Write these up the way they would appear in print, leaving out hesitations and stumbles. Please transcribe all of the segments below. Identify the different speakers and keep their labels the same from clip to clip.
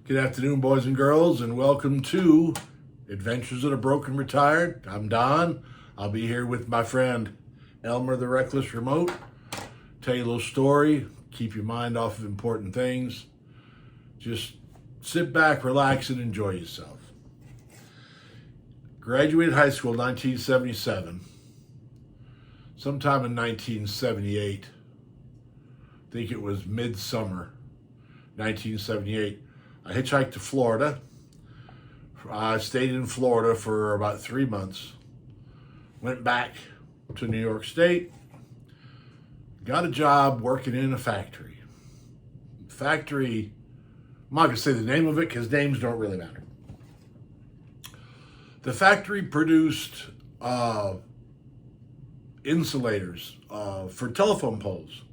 Speaker 1: Good afternoon, boys and girls, and welcome to Adventures of the Broken Retired. I'm Don. I'll be here with my friend Elmer the Reckless Remote. Tell you a little story, keep your mind off of important things. Just sit back, relax, and enjoy yourself. Graduated high school in 1977. Sometime in 1978, I think it was midsummer 1978, I hitchhiked to Florida. I stayed in Florida for about 3 months. Went back to New York State. Got a job working in a factory. Factory, I'm not going to say the name of it because names don't really matter. The factory produced insulators for telephone poles.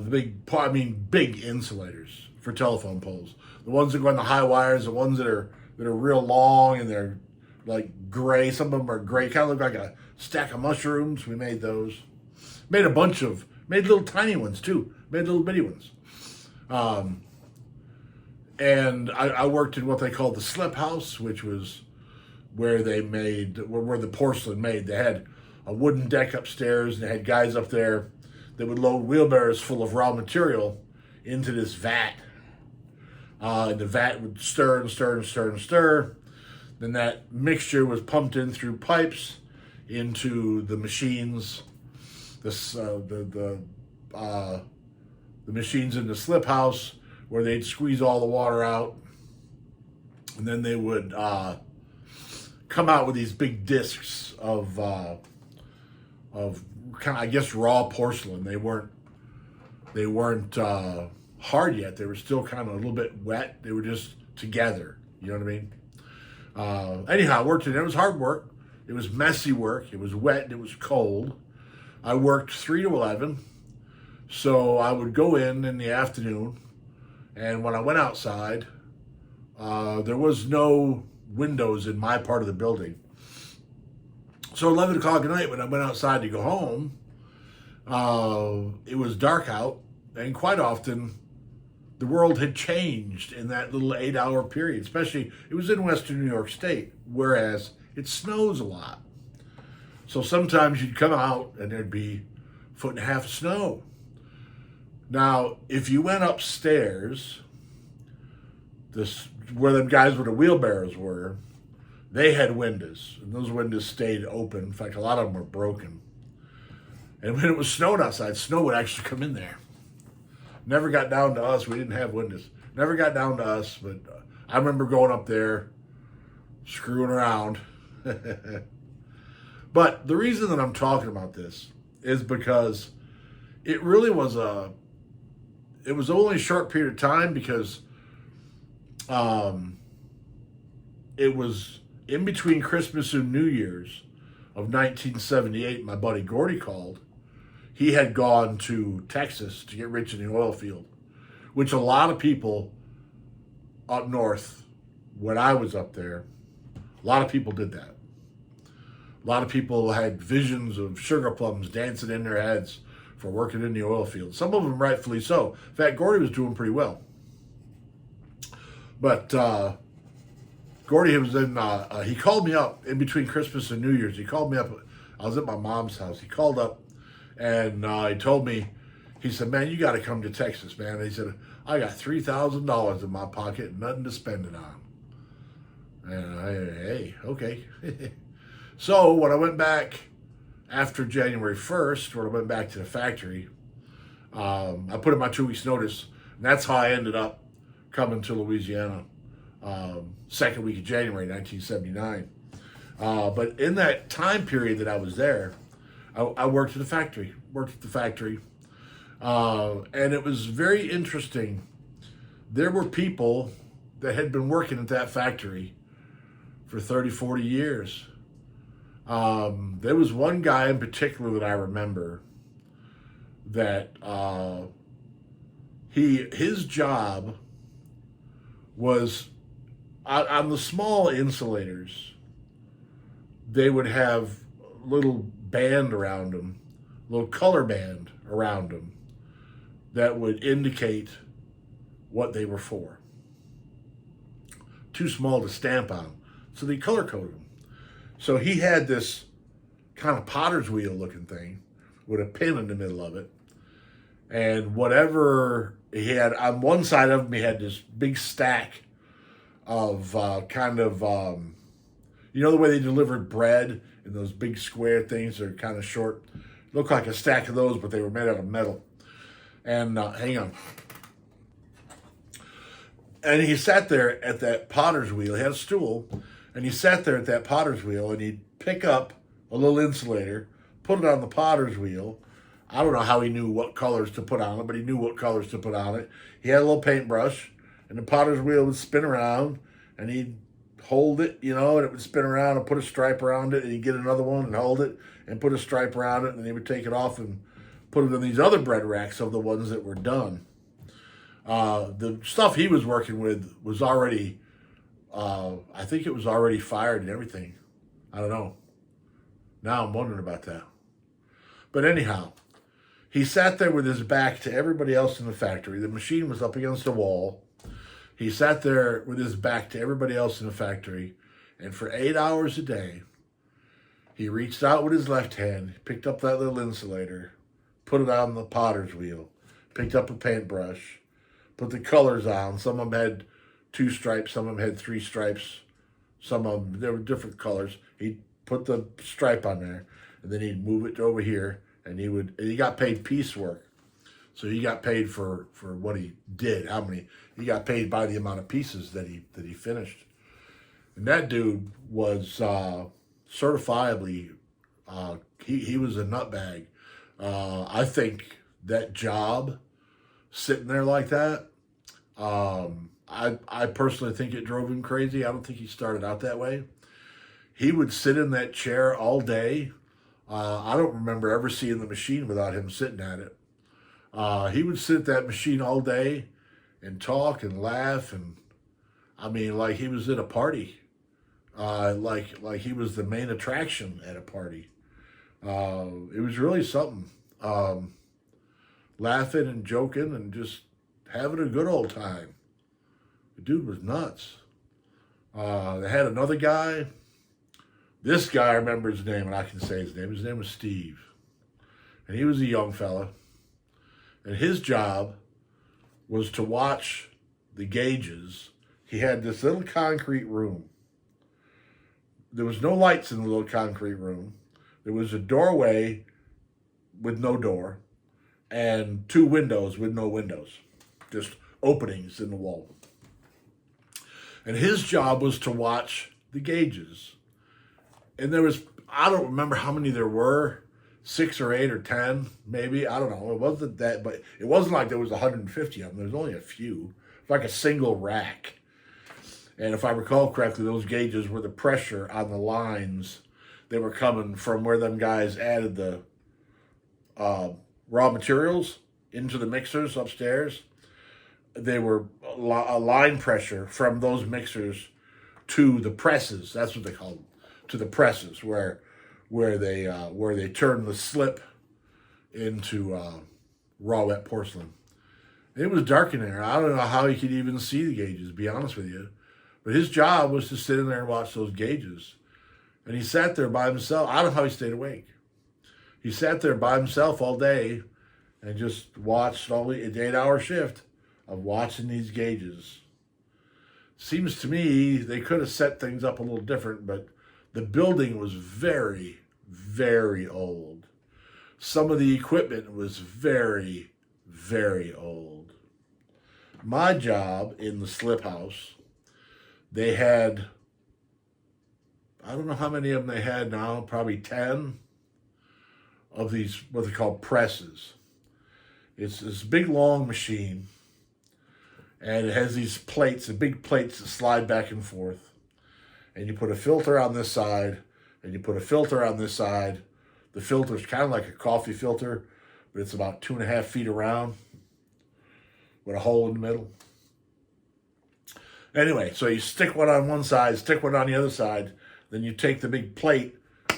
Speaker 1: Big insulators for telephone poles. The ones that go on the high wires, the ones that are real long and they're like gray. Some of them are gray, kind of look like a stack of mushrooms. We made those. Made little tiny ones too. Made little bitty ones. And I worked in what they called the slip house, which was where the porcelain made. They had a wooden deck upstairs and they had guys up there that would load wheelbarrows full of raw material into this vat. And the vat would stir and stir and stir and stir. Then that mixture was pumped in through pipes into the machines, the machines in the slip house where they'd squeeze all the water out. And then they would come out with these big discs of kind of, I guess, raw porcelain. They weren't hard yet. They were still kind of a little bit wet. They were just together. You know what I mean? Anyhow, I worked in it. It was hard work. It was messy work. It was wet and it was cold. I worked 3 to 11. So I would go in the afternoon. And when I went outside, there was no windows in my part of the building. So 11 o'clock at night when I went outside to go home, it was dark out. And quite often, the world had changed in that little 8-hour period, especially it was in Western New York State, whereas it snows a lot. So sometimes you'd come out and there'd be 1.5 feet of snow. Now, if you went upstairs, where them guys with the wheelbarrows were, they had windows, and those windows stayed open. In fact, a lot of them were broken. And when it was snowing outside, snow would actually come in there. Never got down to us. We didn't have windows. Never got down to us, but I remember going up there, screwing around. But the reason that I'm talking about this is because it really was it was only a short period of time because it was in between Christmas and New Year's of 1978. My buddy Gordy called. He had gone to Texas to get rich in the oil field, which a lot of people up north, when I was up there, a lot of people did that. A lot of people had visions of sugar plums dancing in their heads for working in the oil field. Some of them rightfully so. In fact, Gordy was doing pretty well. But Gordy was he called me up in between Christmas and New Year's. He called me up. I was at my mom's house. He called up and he told me, he said, "Man, you got to come to Texas, man." And he said, "I got $3,000 in my pocket and nothing to spend it on." And hey, okay. So when I went back after January 1st, when I went back to the factory, I put in my 2 weeks notice. And that's how I ended up coming to Louisiana, second week of January, 1979. But in that time period that I was there, I worked at the factory. And it was very interesting. There were people that had been working at that factory for 30, 40 years. There was one guy in particular that I remember that his job was on the small insulators. They would have little band around them, little color band around them that would indicate what they were for. too small to stamp on. So they color coded them. So he had this kind of potter's wheel looking thing with a pin in the middle of it. And whatever he had on one side of him, he had this big stack of you know the way they delivered bread in those big square things that are kind of short? Looked like a stack of those, but they were made out of metal. And hang on. And he sat there at that potter's wheel. He had a stool, and he sat there at that potter's wheel, and he'd pick up a little insulator, put it on the potter's wheel. I don't know how he knew what colors to put on it, but he knew what colors to put on it. He had a little paintbrush, and the potter's wheel would spin around, and he'd hold it, and it would spin around and put a stripe around it, and he'd get another one and hold it and put a stripe around it, and he would take it off and put it in these other bread racks of the ones that were done. The stuff he was working with was already, I think it was already fired and everything. I don't know. Now I'm wondering about that. But anyhow, he sat there with his back to everybody else in the factory. The machine was up against the wall. He sat there with his back to everybody else in the factory. And for 8 hours a day, he reached out with his left hand, picked up that little insulator, put it on the potter's wheel, picked up a paintbrush, put the colors on. Some of them had 2 stripes, some of them had 3 stripes. Some of them, there were different colors. He'd put the stripe on there, and then he'd move it over here, and he got paid piecework. So he got paid for what he did, he got paid by the amount of pieces that he finished. And that dude was certifiably, he was a nutbag. I think that job, sitting there like that, I personally think it drove him crazy. I don't think he started out that way. He would sit in that chair all day. I don't remember ever seeing the machine without him sitting at it. He would sit at that machine all day and talk and laugh, and like he was at a party. Like he was the main attraction at a party. It was really something. Laughing and joking and just having a good old time. The dude was nuts. They had another guy. This guy, I remember his name, and I can say his name. His name was Steve. And he was a young fella. And his job was to watch the gauges. He had this little concrete room. There was no lights in the little concrete room. There was a doorway with no door and 2 windows with no windows, just openings in the wall. And his job was to watch the gauges. And there was, I don't remember how many there were, 6 or 8 or 10, maybe. I don't know. It wasn't that, but it wasn't like there was 150 of them. There was only a few, like a single rack. And if I recall correctly, those gauges were the pressure on the lines. They were coming from where them guys added the raw materials into the mixers upstairs. They were a line pressure from those mixers to the presses. That's what they called them, to the presses, where they turn the slip into raw wet porcelain. It was dark in there. I don't know how he could even see the gauges, to be honest with you. But his job was to sit in there and watch those gauges. And he sat there by himself. I don't know how he stayed awake. He sat there by himself all day and just watched an 8-hour shift of watching these gauges. Seems to me they could have set things up a little different, but the building was very, very old. Some of the equipment was very, very old. My job in the slip house, they had, I don't know how many of them they had now, probably 10 of these, what they call presses. It's this big long machine, and it has these plates, the big plates that slide back and forth. And you put a filter on this side, and you put a filter on this side. The filter's kind of like a coffee filter, but it's about 2.5 feet around with a hole in the middle. Anyway, so you stick one on one side, stick one on the other side, then you take the big plate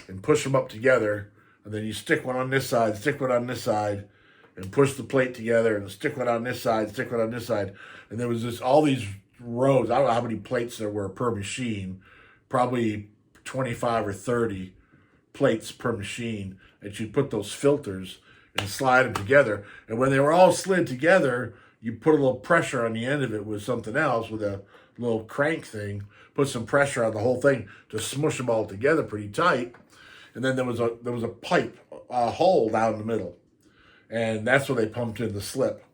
Speaker 1: and push them up together, and then you stick one on this side, stick one on this side, and push the plate together, and stick one on this side, stick one on this side. And there was all these rows. I don't know how many plates there were per machine, probably 25 or 30 plates per machine. And she'd put those filters and slide them together. And when they were all slid together, you put a little pressure on the end of it with something else, with a little crank thing, put some pressure on the whole thing to smush them all together pretty tight. And then there was a pipe, a hole down the middle. And that's where they pumped in the slip.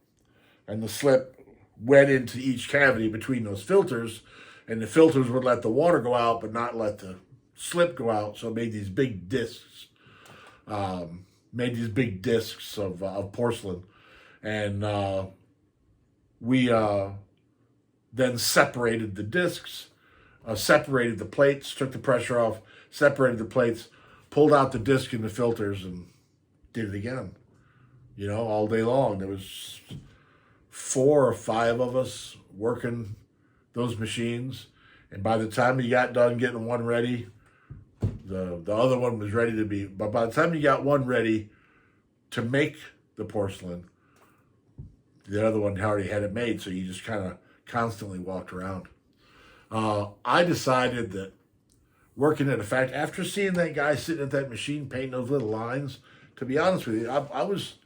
Speaker 1: And the slip went into each cavity between those filters, and the filters would let the water go out but not let the slip go out, so it made these big discs. Of porcelain. And we then separated the discs, separated the plates, took the pressure off, separated the plates, pulled out the disc and the filters, and did it again. All day long. There was 4 or 5 of us working those machines, and by the time you got done getting one ready, the other one was ready to be. But by the time you got one ready to make the porcelain, the other one already had it made, so you just kind of constantly walked around. I decided that working at a factory, after seeing that guy sitting at that machine painting those little lines, to be honest with you, I was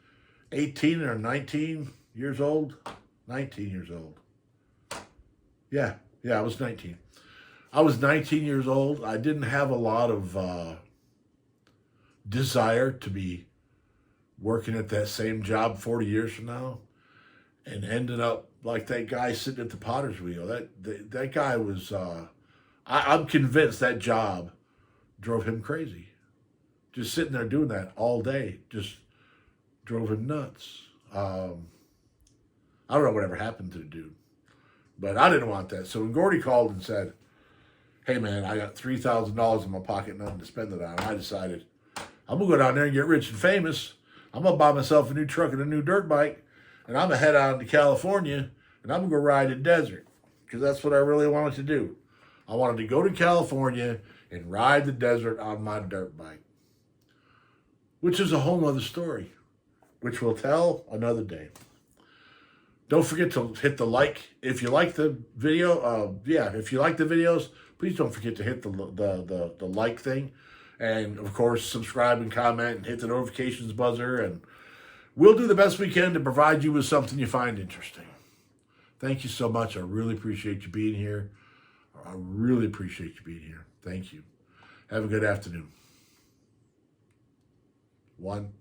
Speaker 1: 18 or 19 years old. 19 years old. Yeah, I was 19. I was 19 years old. I didn't have a lot of desire to be working at that same job 40 years from now, and ended up like that guy sitting at the potter's wheel. That guy was, I'm convinced that job drove him crazy. Just sitting there doing that all day just drove him nuts. I don't know whatever happened to the dude, but I didn't want that. So when Gordy called and said, "Hey man, I got $3,000 in my pocket, nothing to spend it on," I decided I'm gonna go down there and get rich and famous. I'm gonna buy myself a new truck and a new dirt bike, and I'm gonna head out to California, and I'm gonna go ride the desert, because that's what I really wanted to do. I wanted to go to California and ride the desert on my dirt bike, which is a whole other story, which we'll tell another day. Don't forget to hit the like if you like the video. If you like the videos, please don't forget to hit the like thing, and of course subscribe and comment and hit the notifications buzzer. And we'll do the best we can to provide you with something you find interesting. Thank you so much. I really appreciate you being here. Thank you. Have a good afternoon. 1.